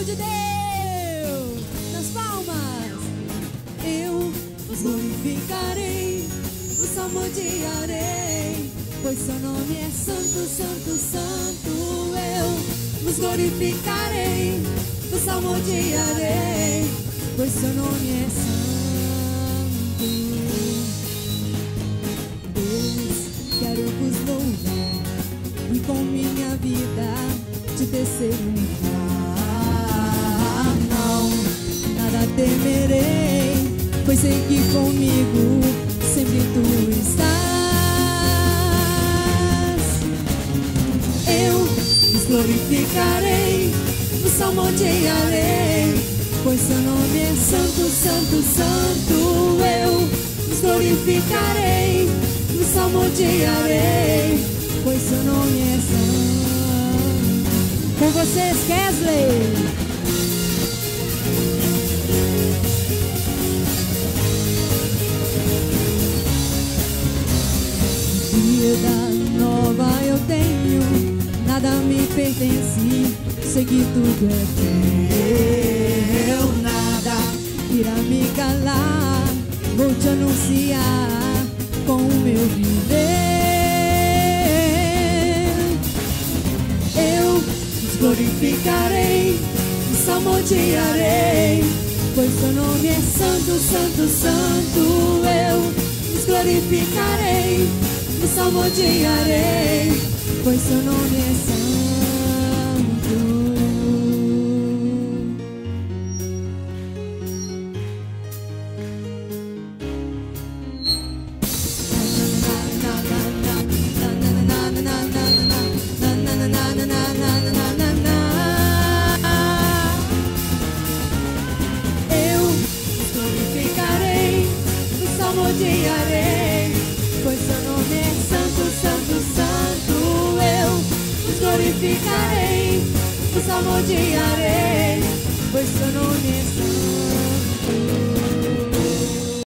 de Deus nas palmas. Eu os glorificarei, o salmodiarei, pois seu nome é santo, santo, santo. Eu os glorificarei, o salmodiarei, pois seu nome é santo. Deus, quero vos louvar e com minha vida te testemunhar. Não, nada temerei, pois sei que comigo sempre tu estás. Eu os glorificarei, o salmodiarei, pois seu nome é santo, santo, santo. Eu os glorificarei, o salmodiarei, pois seu nome é santo. Com vocês, Kesley. Vida nova eu tenho, nada me pertence, sei que tudo é teu. Nada irá me calar, vou te anunciar com o meu viver. Eu os glorificarei, os salmodiarei, pois seu nome é santo, santo, santo. Eu os glorificarei, o salmodiarei, pois seu nome é santo. Eu os glorificarei, o salmodiarei, pois seu nome é santo, santo, santo. Eu os glorificarei, o salmodiarei, pois seu nome é santo.